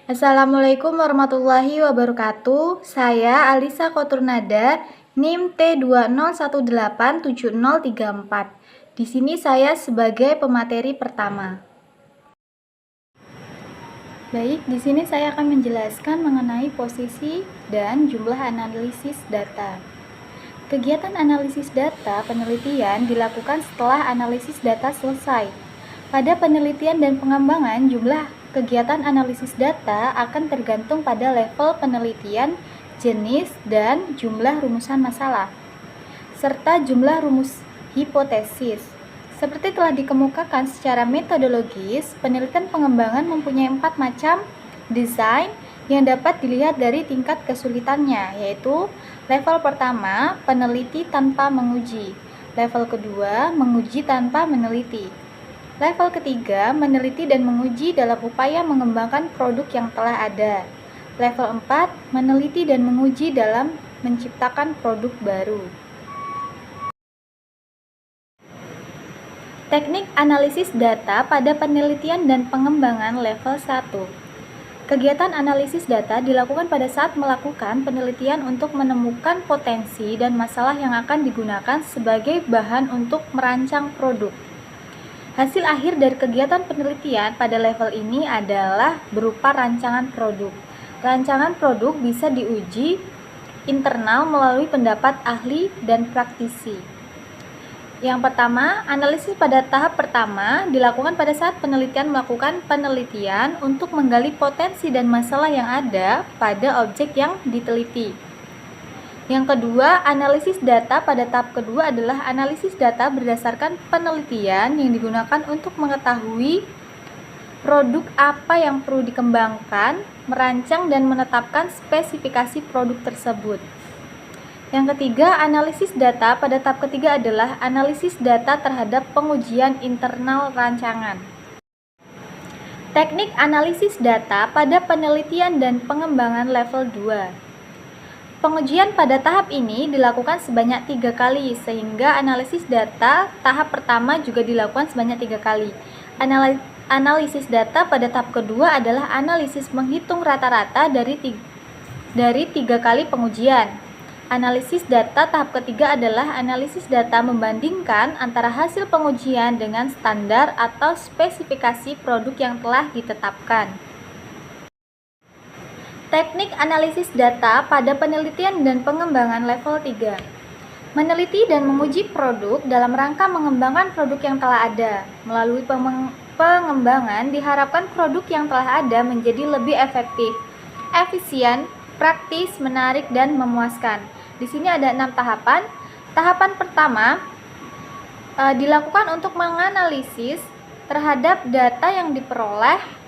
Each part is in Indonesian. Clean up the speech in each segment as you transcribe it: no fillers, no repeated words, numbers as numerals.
Assalamualaikum warahmatullahi wabarakatuh. Saya Alisa Koturnada, NIM T20187034. Di sini saya sebagai pemateri pertama. Baik, di sini saya akan menjelaskan mengenai posisi dan jumlah analisis data. Kegiatan analisis data penelitian dilakukan setelah analisis data selesai. Pada penelitian dan pengembangan, jumlah kegiatan analisis data akan tergantung pada level penelitian, jenis, dan jumlah rumusan masalah, serta jumlah rumus hipotesis. Seperti telah dikemukakan secara metodologis, penelitian pengembangan mempunyai 4 macam desain yang dapat dilihat dari tingkat kesulitannya, yaitu level pertama, peneliti tanpa menguji. Level kedua, menguji tanpa meneliti. Level ketiga, meneliti dan menguji dalam upaya mengembangkan produk yang telah ada. Level 4, meneliti dan menguji dalam menciptakan produk baru. Teknik analisis data pada penelitian dan pengembangan level 1. Kegiatan analisis data dilakukan pada saat melakukan penelitian untuk menemukan potensi dan masalah yang akan digunakan sebagai bahan untuk merancang produk. Hasil akhir dari kegiatan penelitian pada level ini adalah berupa rancangan produk. Rancangan produk bisa diuji internal melalui pendapat ahli dan praktisi. Yang pertama, analisis pada tahap pertama dilakukan pada saat penelitian melakukan penelitian untuk menggali potensi dan masalah yang ada pada objek yang diteliti. Yang kedua, analisis data pada tahap kedua adalah analisis data berdasarkan penelitian yang digunakan untuk mengetahui produk apa yang perlu dikembangkan, merancang dan menetapkan spesifikasi produk tersebut. Yang ketiga, analisis data pada tahap ketiga adalah analisis data terhadap pengujian internal rancangan. Teknik analisis data pada penelitian dan pengembangan level 2. Pengujian pada tahap ini dilakukan sebanyak 3 kali, sehingga analisis data tahap pertama juga dilakukan sebanyak 3 kali. Analisis data pada tahap kedua adalah analisis menghitung rata-rata dari 3 kali pengujian. Analisis data tahap ketiga adalah analisis data membandingkan antara hasil pengujian dengan standar atau spesifikasi produk yang telah ditetapkan. Teknik analisis data pada penelitian dan pengembangan level 3. Meneliti dan menguji produk dalam rangka mengembangkan produk yang telah ada. Melalui pengembangan diharapkan produk yang telah ada menjadi lebih efektif, efisien, praktis, menarik, dan memuaskan. Di sini ada 6 tahapan. Tahapan pertama dilakukan untuk menganalisis terhadap data yang diperoleh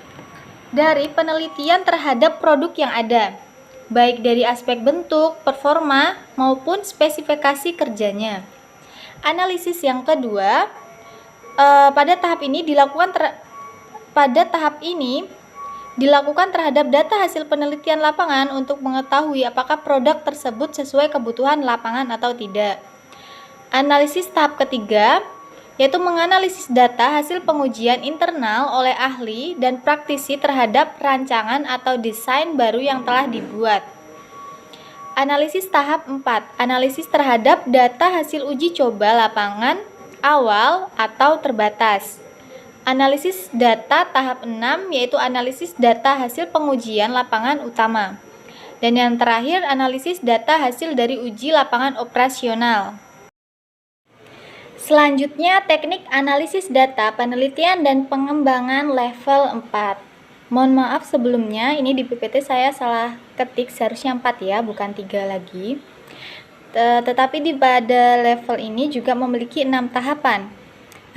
dari penelitian terhadap produk yang ada, baik dari aspek bentuk, performa, maupun spesifikasi kerjanya. Analisis yang kedua pada tahap ini dilakukan terhadap data hasil penelitian lapangan untuk mengetahui apakah produk tersebut sesuai kebutuhan lapangan atau tidak. Analisis tahap ketiga yaitu menganalisis data hasil pengujian internal oleh ahli dan praktisi terhadap rancangan atau desain baru yang telah dibuat. Analisis tahap 4, analisis terhadap data hasil uji coba lapangan awal atau terbatas. Analisis data tahap 6 yaitu analisis data hasil pengujian lapangan utama. Dan yang terakhir, analisis data hasil dari uji lapangan operasional. Selanjutnya, teknik analisis data penelitian dan pengembangan level 4. Mohon maaf sebelumnya, ini di PPT saya salah ketik, seharusnya 4 ya, bukan 3 lagi. Tetapi pada level ini juga memiliki 6 tahapan.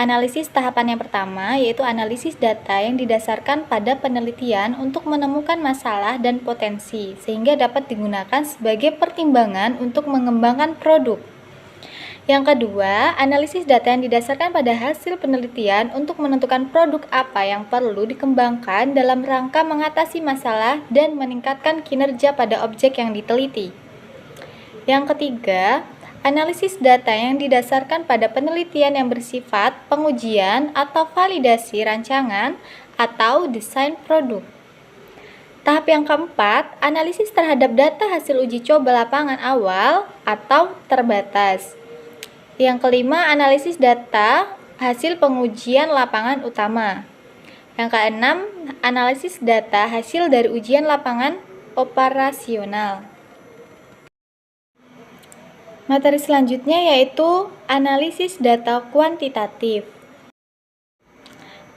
Analisis tahapan yang pertama yaitu analisis data yang didasarkan pada penelitian untuk menemukan masalah dan potensi, sehingga dapat digunakan sebagai pertimbangan untuk mengembangkan produk. Yang kedua, analisis data yang didasarkan pada hasil penelitian untuk menentukan produk apa yang perlu dikembangkan dalam rangka mengatasi masalah dan meningkatkan kinerja pada objek yang diteliti. Yang ketiga, analisis data yang didasarkan pada penelitian yang bersifat pengujian atau validasi rancangan atau desain produk. Tahap yang keempat, analisis terhadap data hasil uji coba lapangan awal atau terbatas. Yang kelima, analisis data hasil pengujian lapangan utama. Yang keenam, analisis data hasil dari ujian lapangan operasional. Materi selanjutnya yaitu analisis data kuantitatif.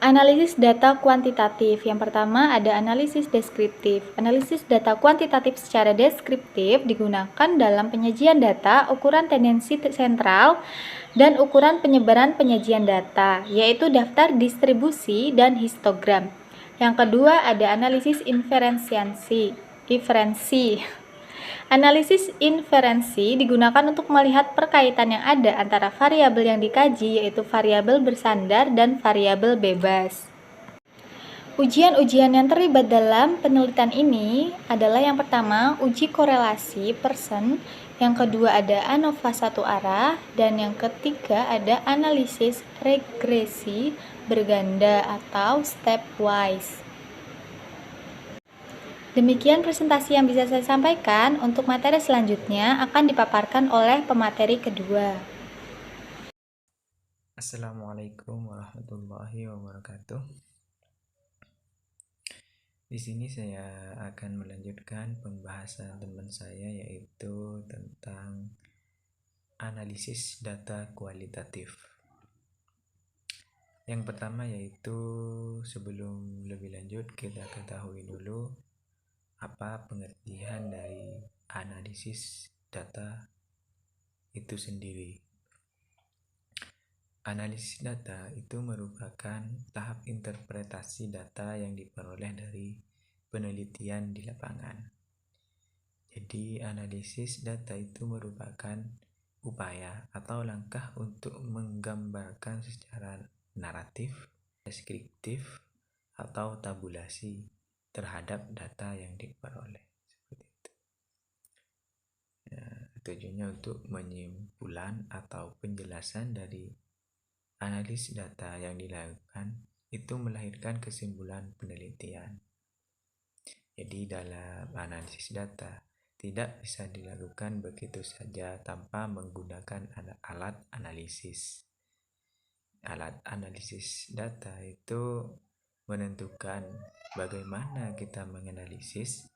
Analisis data kuantitatif. Yang pertama ada analisis deskriptif. Analisis data kuantitatif secara deskriptif digunakan dalam penyajian data, ukuran tendensi sentral, dan ukuran penyebaran penyajian data, yaitu daftar distribusi dan histogram. Yang kedua ada analisis inferensi. Analisis inferensi digunakan untuk melihat perkaitan yang ada antara variabel yang dikaji, yaitu variabel bersandar dan variabel bebas. Ujian-ujian yang terlibat dalam penelitian ini adalah yang pertama, uji korelasi Pearson, yang kedua ada ANOVA satu arah, dan yang ketiga ada analisis regresi berganda atau stepwise. Demikian presentasi yang bisa saya sampaikan. Untuk materi selanjutnya akan dipaparkan oleh pemateri kedua. Assalamualaikum warahmatullahi wabarakatuh. Di sini saya akan melanjutkan pembahasan teman saya, yaitu tentang analisis data kualitatif. Yang pertama yaitu, sebelum lebih lanjut kita ketahui dulu apa pengertian dari analisis data itu sendiri. Analisis data itu merupakan tahap interpretasi data yang diperoleh dari penelitian di lapangan. Jadi, analisis data itu merupakan upaya atau langkah untuk menggambarkan secara naratif, deskriptif, atau tabulasi terhadap data yang diperoleh. Seperti itu. Tujuannya untuk penyimpulan atau penjelasan dari analisis data yang dilakukan itu melahirkan kesimpulan penelitian. Jadi dalam analisis data tidak bisa dilakukan begitu saja tanpa menggunakan alat analisis. Alat analisis data itu menentukan bagaimana kita menganalisis,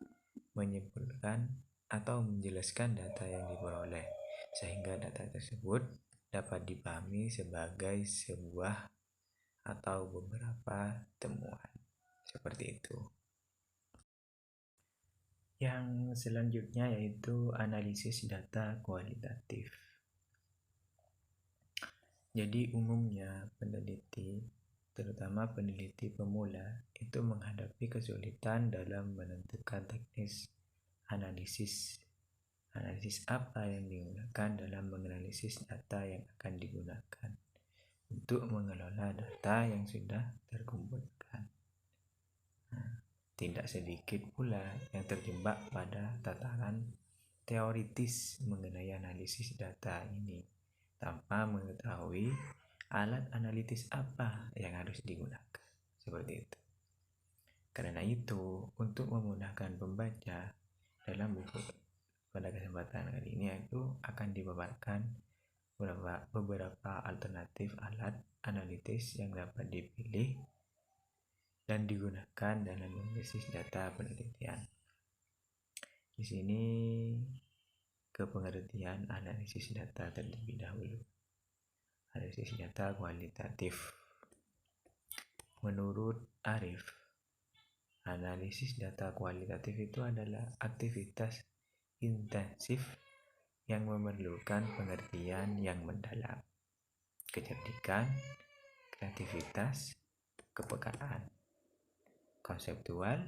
menyimpulkan, atau menjelaskan data yang diperoleh, sehingga data tersebut dapat dipahami sebagai sebuah atau beberapa temuan. Seperti itu. Yang selanjutnya yaitu analisis data kualitatif. Jadi umumnya peneliti, terutama peneliti pemula, itu menghadapi kesulitan dalam menentukan teknis analisis. Analisis apa yang digunakan dalam menganalisis data yang akan digunakan untuk mengelola data yang sudah terkumpulkan. Tidak sedikit pula yang terjebak pada tataran teoritis mengenai analisis data ini, tanpa mengetahui alat analitis apa yang harus digunakan. Seperti itu. Karena itu, untuk memudahkan pembaca dalam buku pada kesempatan kali ini, itu akan dipaparkan beberapa alternatif alat analitis yang dapat dipilih dan digunakan dalam analisis data penelitian. Di sini ke pengertian analisis data terlebih dahulu. Analisis data kualitatif. Menurut Arif, analisis data kualitatif itu adalah aktivitas intensif yang memerlukan pengertian yang mendalam, kecerdikan, kreativitas, kepekaan, konseptual,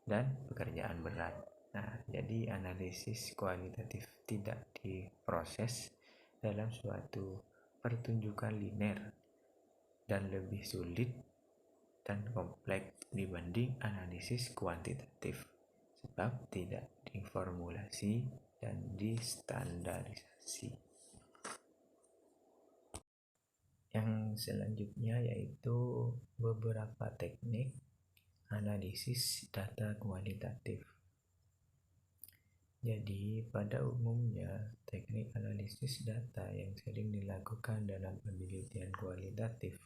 dan pekerjaan berat. Nah, jadi analisis kualitatif tidak diproses dalam suatu pertunjukan linear dan lebih sulit dan kompleks dibanding analisis kuantitatif, sebab tidak diformulasi dan distandarisasi. Yang selanjutnya yaitu beberapa teknik Analisis data kualitatif. Jadi, pada umumnya, teknik analisis data yang sering dilakukan dalam penelitian kualitatif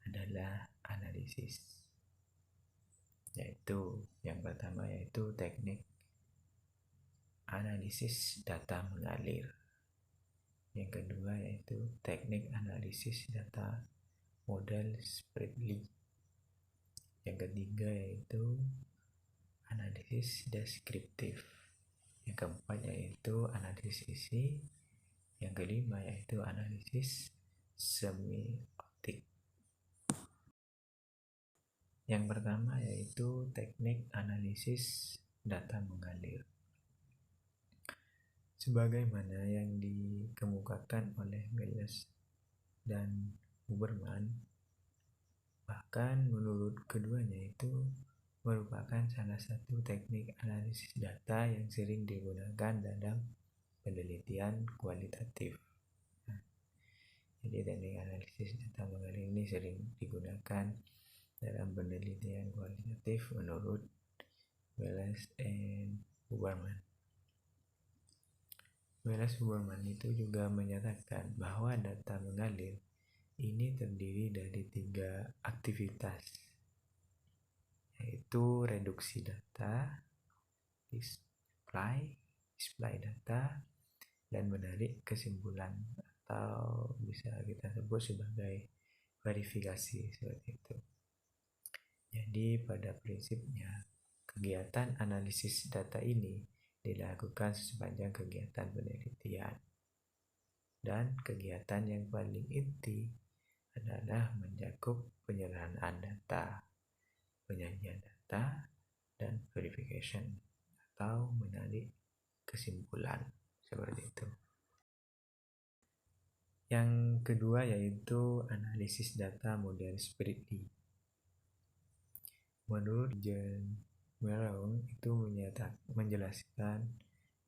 adalah analisis. Yaitu, yang pertama yaitu teknik analisis data mengalir. Yang kedua yaitu teknik analisis data model spreadly. Yang ketiga yaitu analisis deskriptif. Yang keempat yaitu analisis isi. Yang kelima yaitu analisis semiotik. Yang pertama yaitu teknik analisis data mengalir. Sebagaimana yang dikemukakan oleh Miles dan Huberman, bahkan menurut keduanya itu merupakan salah satu teknik analisis data yang sering digunakan dalam penelitian kualitatif. Jadi teknik analisis data mengalir ini sering digunakan dalam penelitian kualitatif menurut Miles dan Huberman. Miles Huberman itu juga menyatakan bahwa data mengalir ini terdiri dari 3 aktivitas, yaitu reduksi data, display data, dan menarik kesimpulan atau bisa kita sebut sebagai verifikasi seperti itu. Jadi pada prinsipnya kegiatan analisis data ini dilakukan sepanjang kegiatan penelitian, dan kegiatan yang paling inti adalah mencakup penyederhanaan data, penyajian data, dan verification atau menarik kesimpulan seperti itu. Yang kedua yaitu analisis data model spreadly. Menurut John Malone itu menjelaskan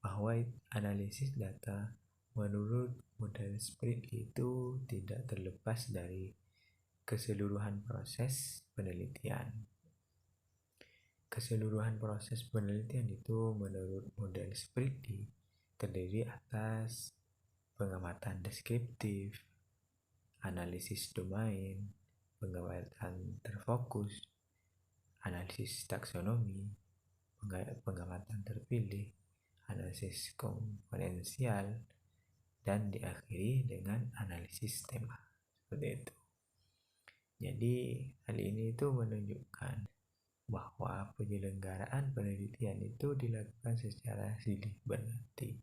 bahwa analisis data menurut model spreadly itu tidak terlepas dari keseluruhan proses penelitian. Keseluruhan proses penelitian itu menurut model spreadly terdiri atas pengamatan deskriptif, analisis domain, pengamatan terfokus, analisis taksonomi, pengamatan terpilih, analisis komponensial, dan diakhiri dengan analisis tema. Seperti itu. Jadi hal ini itu menunjukkan bahwa penyelenggaraan penelitian itu dilakukan secara silih berganti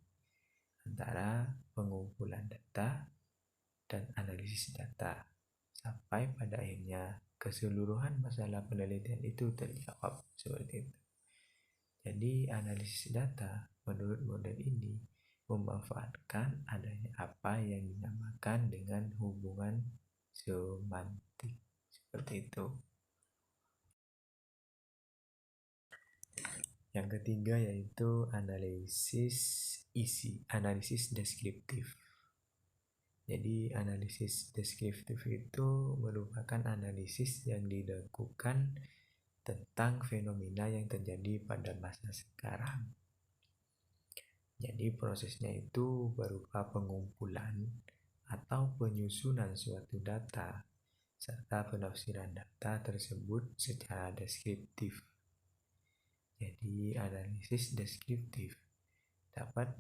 antara pengumpulan data dan analisis data sampai pada akhirnya keseluruhan masalah penelitian itu terjawab seperti itu. Jadi analisis data menurut model ini memanfaatkan adanya apa yang dinamakan dengan hubungan semantik seperti itu. Yang ketiga yaitu analisis isi, analisis deskriptif. Jadi analisis deskriptif itu merupakan analisis yang dilakukan tentang fenomena yang terjadi pada masa sekarang. Jadi prosesnya itu berupa pengumpulan atau penyusunan suatu data serta penafsiran data tersebut secara deskriptif. Jadi analisis deskriptif dapat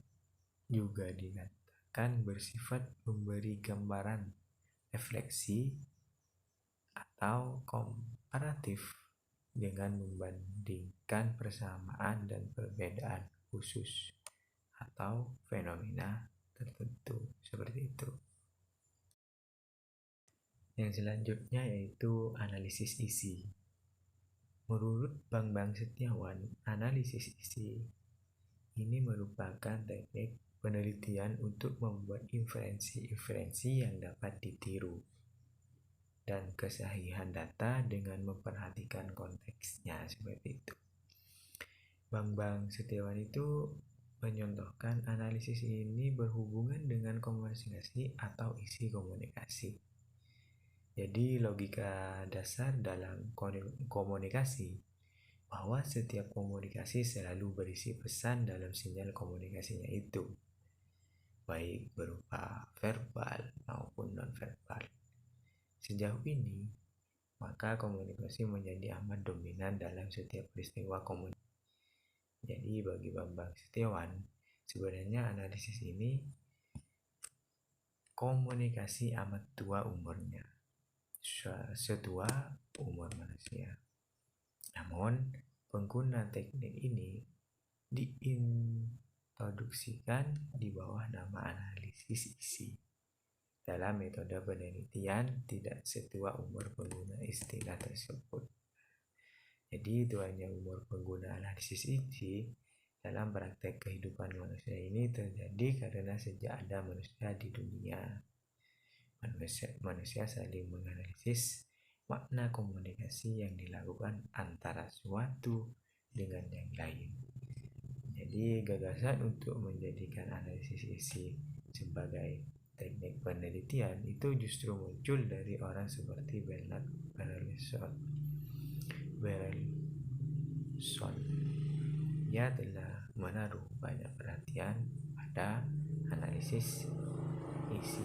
juga dikatakan bersifat memberi gambaran refleksi atau komparatif dengan membandingkan persamaan dan perbedaan khusus atau fenomena tertentu seperti itu. Yang selanjutnya yaitu analisis isi. Menurut Bambang Setiawan, analisis isi ini merupakan teknik penelitian untuk membuat inferensi-inferensi yang dapat ditiru dan kesahihan data dengan memperhatikan konteksnya seperti itu. Bambang Setiawan itu menyontohkan analisis ini berhubungan dengan komunikasi atau isi komunikasi. Jadi logika dasar dalam komunikasi bahwa setiap komunikasi selalu berisi pesan dalam sinyal komunikasinya itu, baik berupa verbal maupun non-verbal. Sejauh ini, maka komunikasi menjadi amat dominan dalam setiap peristiwa komunikasi. Jadi bagi Bambang Setiawan, sebenarnya analisis ini komunikasi amat tua umurnya, setua umur manusia. Namun, pengguna teknik ini diintroduksikan di bawah nama analisis isi. Dalam metode penelitian tidak setua umur pengguna istilah tersebut. Jadi tuanya umur pengguna analisis isi dalam praktek kehidupan manusia ini terjadi karena sejak ada manusia di dunia, manusia saling menganalisis makna komunikasi yang dilakukan antara suatu dengan yang lain. Jadi gagasan untuk menjadikan analisis isi sebagai teknik penelitian itu justru muncul dari orang seperti Bernard Bergson. Ia telah menaruh banyak perhatian pada analisis isi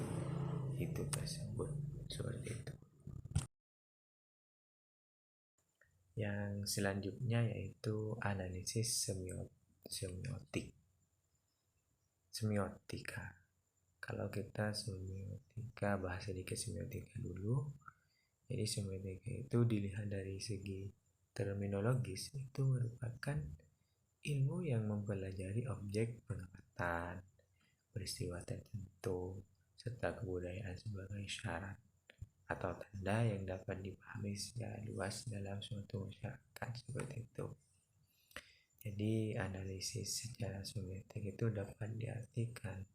itu tersebut, seperti itu. Yang selanjutnya yaitu analisis semiotika. Kalau kita semiotika, bahas sedikit semiotika dulu. Jadi semiotika itu dilihat dari segi terminologis, itu merupakan ilmu yang mempelajari objek pengamatan, peristiwa tertentu, serta kebudayaan sebagai syarat atau tanda yang dapat dipahami secara luas dalam suatu masyarakat, seperti itu. Jadi analisis secara semiotik itu dapat diartikan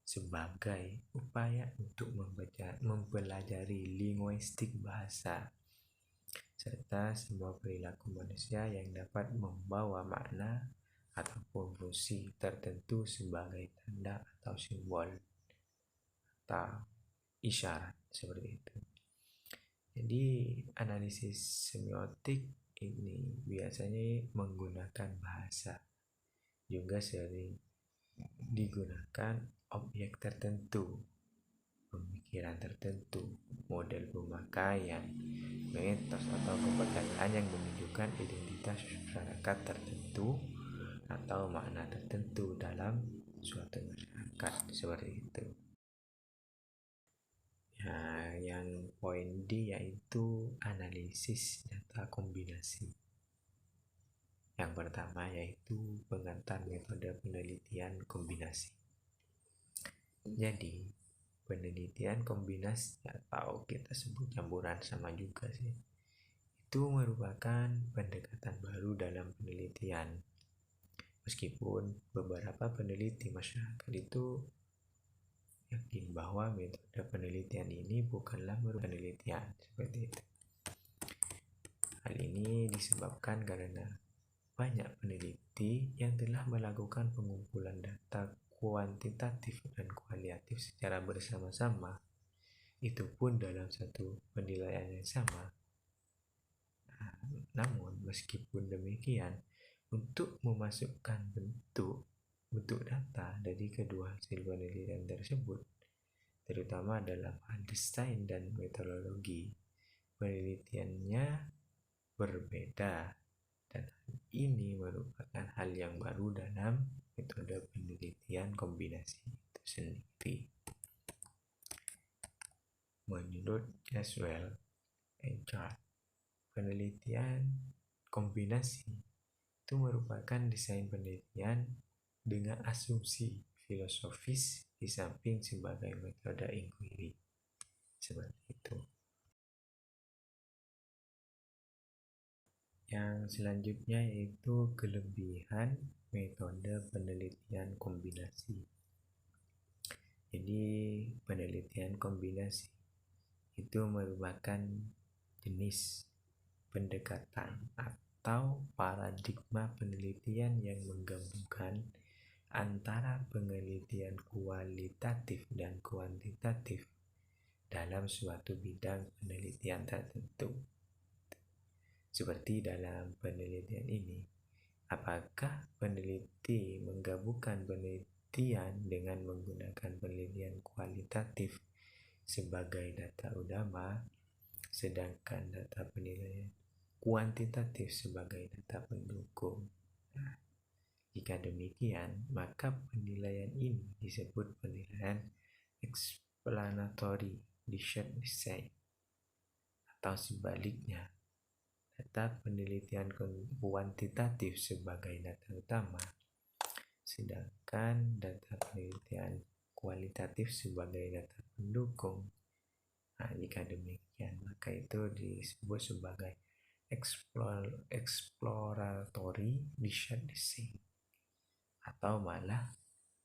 sebagai upaya untuk mempelajari linguistik bahasa serta sebuah perilaku manusia yang dapat membawa makna ataupun fungsi tertentu sebagai tanda atau simbol atau isyarat, seperti itu. Jadi analisis semiotik ini biasanya menggunakan bahasa, juga sering digunakan objek tertentu, pemikiran tertentu, model pemakaian, mitos atau kepercayaan yang menunjukkan identitas masyarakat tertentu atau makna tertentu dalam suatu masyarakat, seperti itu. Nah, yang poin D yaitu analisis data kombinasi. Yang pertama yaitu pengantar metode penelitian kombinasi. Jadi, penelitian kombinasi atau kita sebut campuran sama juga sih, itu merupakan pendekatan baru dalam penelitian. Meskipun beberapa peneliti masyarakat itu yakin bahwa metode penelitian ini bukanlah merupakan penelitian, seperti itu. Hal ini disebabkan karena banyak peneliti yang telah melakukan pengumpulan data kuantitatif dan kualitatif secara bersama-sama, itu pun dalam satu penilaian yang sama. Namun meskipun demikian, untuk memasukkan bentuk data dari kedua hasil penelitian tersebut, terutama dalam hal desain dan metodologi, penelitiannya berbeda, dan ini merupakan hal yang baru dalam metode penelitian kombinasi itu sendiri. Menurut Caswell and Chart, penelitian kombinasi itu merupakan desain penelitian dengan asumsi filosofis di samping sebagai metode inquiry, seperti itu. Yang selanjutnya yaitu kelebihan metode penelitian kombinasi. Jadi penelitian kombinasi itu merupakan jenis pendekatan atau paradigma penelitian yang menggabungkan antara penelitian kualitatif dan kuantitatif dalam suatu bidang penelitian tertentu. Seperti dalam penelitian ini, apakah peneliti menggabungkan penelitian dengan menggunakan penelitian kualitatif sebagai data utama, sedangkan data penilaian kuantitatif sebagai data pendukung? Nah, jika demikian, maka penilaian ini disebut penilaian explanatory decision design, atau sebaliknya, data penelitian kuantitatif sebagai data utama, sedangkan data penelitian kualitatif sebagai data pendukung. Nah, jika demikian, maka itu disebut sebagai exploratory decision design, atau malah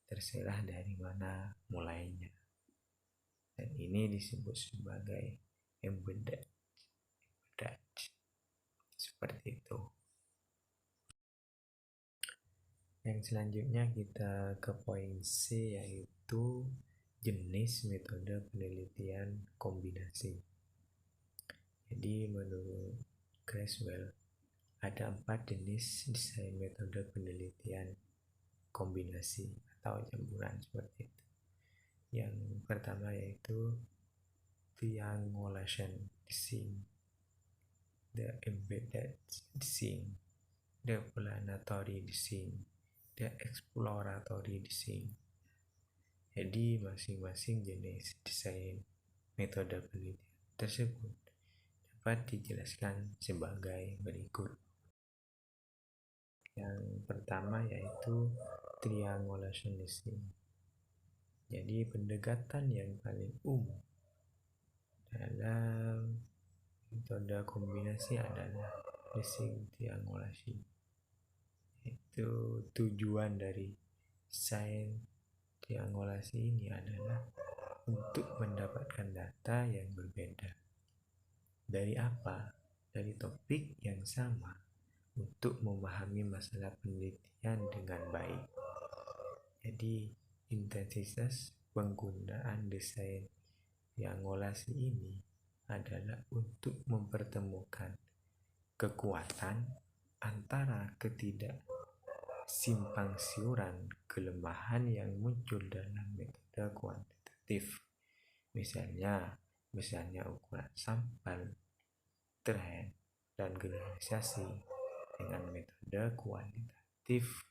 terserah dari mana mulainya. Dan ini disebut sebagai embedded. Seperti itu. Yang selanjutnya kita ke poin C, yaitu jenis metode penelitian kombinasi. Jadi menurut Creswell ada 4 jenis desain metode penelitian kombinasi atau campuran seperti itu. Yang pertama yaitu triangulation design, the embedded design, the planetary design, the exploratory design. Jadi masing-masing jenis desain metode penelitian tersebut dapat dijelaskan sebagai berikut. Yang pertama yaitu triangulation design. Jadi pendekatan yang paling umum dalam metode kombinasi adalah desain triangulasi. Itu tujuan dari desain triangulasi ini adalah untuk mendapatkan data yang berbeda. Dari apa? Dari topik yang sama, untuk memahami masalah penelitian dengan baik. Jadi intensitas penggunaan desain triangulasi ini adalah untuk mempertemukan kekuatan antara ketidaksimpangsiuran kelemahan yang muncul dalam metode kuantitatif. Misalnya ukuran sampel, tren, dan generalisasi. Dengan metode kualitatif,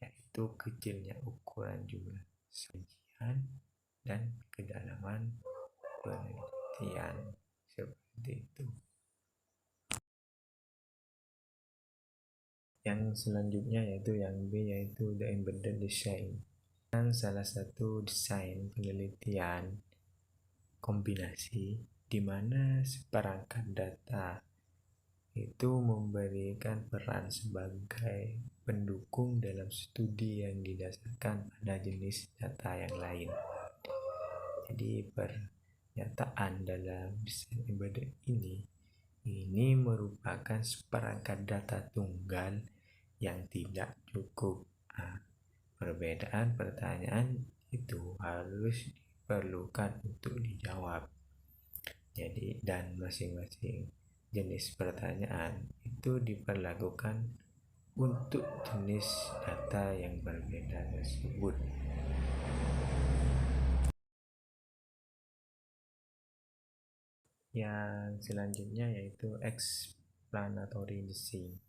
yaitu kecilnya ukuran jumlah sajian dan kedalaman penelitian. Seperti itu. Yang selanjutnya yaitu yang B, yaitu the embedded design. Dan salah satu desain penelitian kombinasi di mana seperangkat data itu memberikan peran sebagai pendukung dalam studi yang didasarkan pada jenis data yang lain. Jadi pernyataan dalam desain embedded ini merupakan seperangkat data tunggal yang tidak cukup. Perbedaan pertanyaan itu harus diperlukan untuk dijawab. Jadi dan masing-masing jenis pertanyaan itu diperlakukan untuk jenis data yang berbeda tersebut. Yang selanjutnya yaitu explanatory design.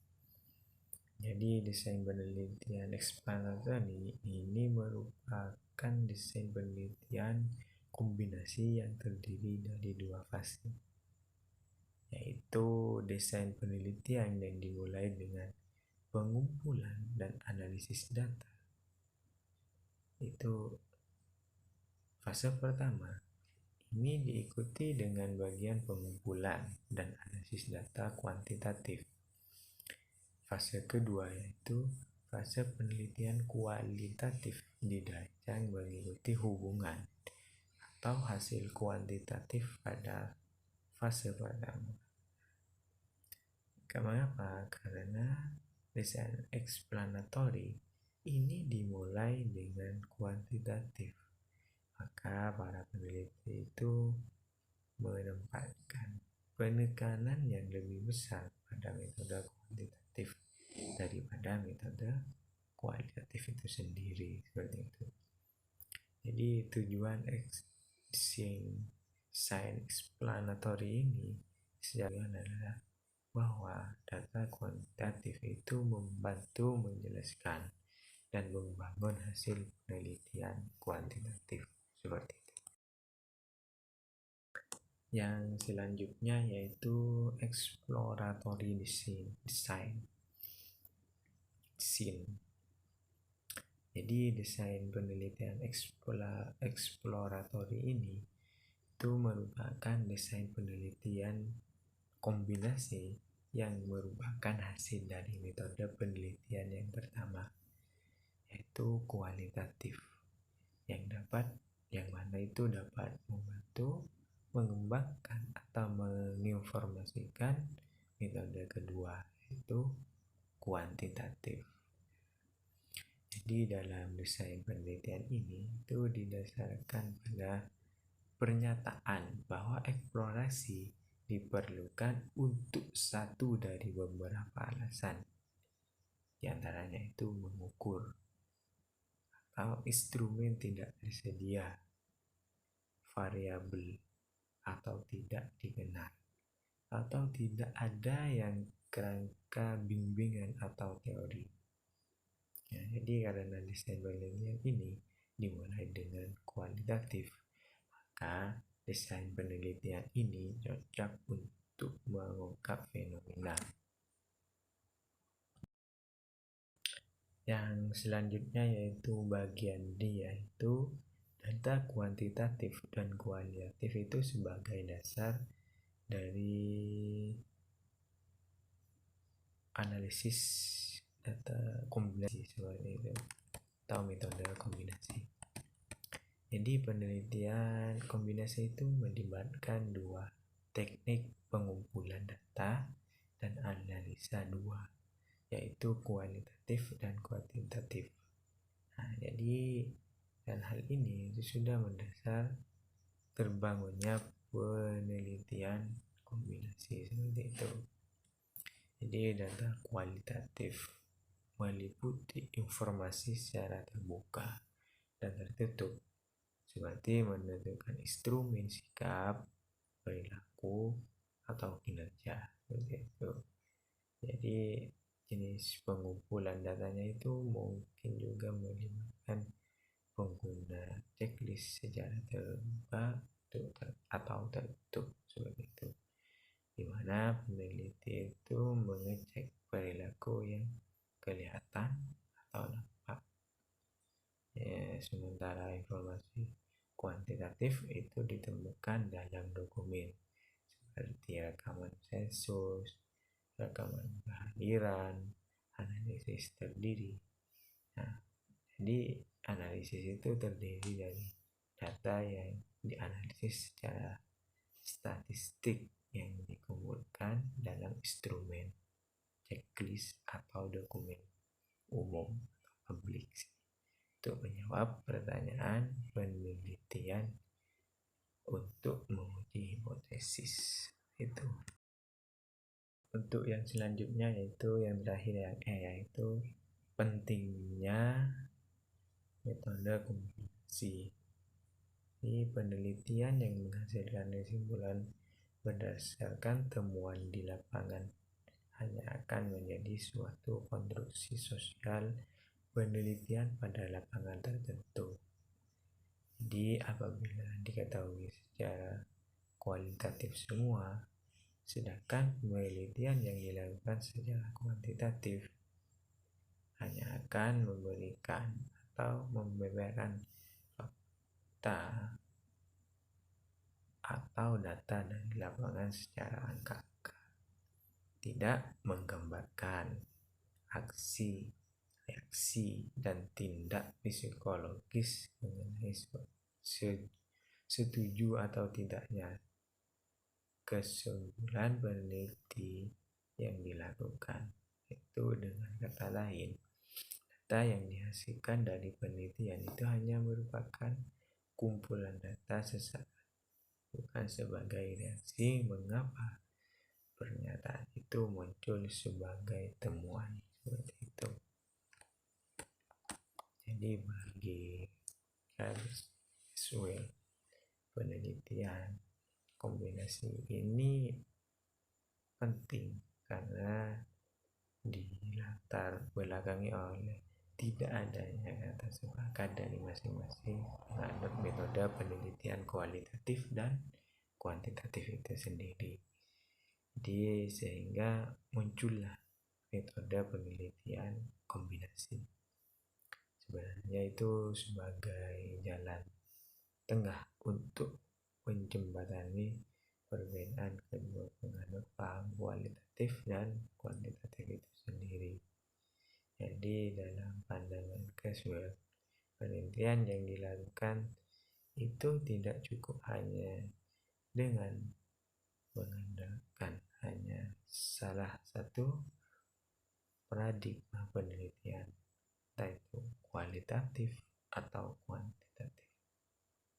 Jadi desain penelitian explanatory ini merupakan desain penelitian kombinasi yang terdiri dari 2 fase, yaitu desain penelitian yang dimulai dengan pengumpulan dan analisis data. Itu fase pertama. Ini diikuti dengan bagian pengumpulan dan analisis data kuantitatif. Fase kedua yaitu fase penelitian kualitatif, dirancang mengikuti hubungan atau hasil kuantitatif pada fase pertama. Kenapa? Karena desain explanatory ini dimulai dengan kuantitatif. Maka para peneliti itu menempatkan penekanan yang lebih besar pada metode kuantitatif daripada metode kualitatif itu sendiri, seperti itu. Jadi tujuan sign explanatory ini sejauh adalah bahwa data kuantitatif itu membantu menjelaskan dan membangun hasil penelitian kuantitatif, seperti itu. Yang selanjutnya yaitu exploratory design. Jadi desain penelitian exploratory ini itu merupakan desain penelitian kombinasi yang merupakan hasil dari metode penelitian yang pertama, yaitu kualitatif, yang mana itu dapat membantu mengembangkan atau menginformasikan metode kedua, yaitu kuantitatif. Jadi dalam desain penelitian ini itu didasarkan pada pernyataan bahwa eksplorasi diperlukan untuk satu dari beberapa alasan. Di antaranya itu mengukur atau instrumen tidak tersedia, variabel atau tidak dikenal, atau tidak ada yang kerangka bimbingan atau teori. Ya, jadi karena desain penelitian ini dimulai dengan kualitatif, maka desain penelitian ini cocok untuk mengungkap fenomena. Yang selanjutnya yaitu bagian D, yaitu data kuantitatif dan kualitatif itu sebagai dasar dari analisis data kombinasi, seperti itu, atau metode kombinasi. Jadi penelitian kombinasi itu melibatkan dua teknik pengumpulan data dan analisa dua, yaitu kualitatif dan kuantitatif. Nah, jadi dan hal ini itu sudah mendasar terbangunnya penelitian kombinasi, seperti itu. Jadi data kualitatif meliputi informasi secara terbuka dan tertutup, seperti menentukan instrumen, sikap, perilaku, atau kinerja, seperti itu. Jadi jenis pengumpulan datanya itu mungkin juga melibatkan pengguna checklist secara terbuka atau tertutup, seperti itu, di mana peneliti itu mengecek perilaku yang kelihatan atau nampak. Ya, sementara informasi kuantitatif itu ditemukan dalam dokumen seperti rekaman sensus, rekaman kehadiran, analisis terdiri. Nah, jadi analisis itu terdiri dari data yang dianalisis secara statistik yang dikumpulkan dalam instrumen, checklist, atau dokumen umum atau publik untuk menjawab pertanyaan penelitian untuk menguji hipotesis itu. Untuk yang selanjutnya yaitu yang terakhir, yang yaitu pentingnya metode kombinasi. Ini penelitian yang menghasilkan kesimpulan berdasarkan temuan di lapangan hanya akan menjadi suatu konstruksi sosial penelitian pada lapangan tertentu. Jadi apabila diketahui secara kualitatif semua, sedangkan penelitian yang dilakukan secara kuantitatif hanya akan memberikan atau membeberkan fakta atau data dari lapangan secara angka-angka, tidak menggambarkan aksi, reaksi, dan tindak psikologis mengenai setuju atau tidaknya kesimpulan peneliti yang dilakukan. Itu dengan kata lain, data yang dihasilkan dari penelitian itu hanya merupakan kumpulan data sesaat bukan sebagai reaksi mengapa pernyataan itu muncul sebagai temuan seperti itu. Jadi bagi Carswell, penelitian kombinasi ini penting karena dilatar belakangi oleh tidak adanya kata sepakat dari masing-masing menganut metode penelitian kualitatif dan kuantitatif itu sendiri. Jadi sehingga muncullah metode penelitian kombinasi. Sebenarnya itu sebagai jalan tengah untuk menjembatani perbedaan kedua penganut paham kualitatif dan kuantitatif itu sendiri. Jadi dalam pandangan Carswell, penelitian yang dilakukan itu tidak cukup hanya dengan mengandalkan hanya salah satu paradigma penelitian, entah itu kualitatif atau kuantitatif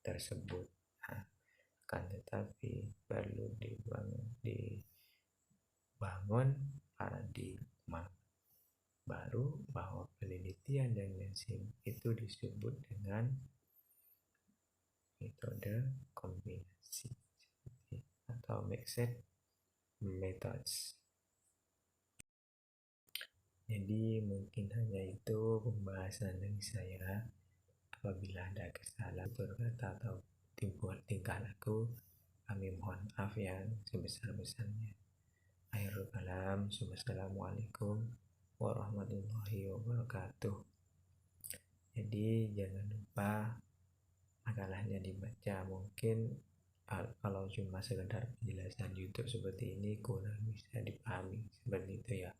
tersebut. Akan tetapi perlu dibangun paradigma baru bahwa penelitian dan lensing itu disebut dengan metode kombinasi atau mixed methods. Jadi mungkin hanya itu pembahasan dari saya. Apabila ada kesalahan tutur kata atau tingkah laku, kami mohon maaf yang sebesar-besarnya. Akhirul kalam, wassalamualaikum warahmatullahi wabarakatuh. Jadi jangan lupa makalahnya dibaca. Mungkin kalau cuma sekedar penjelasan YouTube seperti ini kurang bisa dipahami seperti itu ya.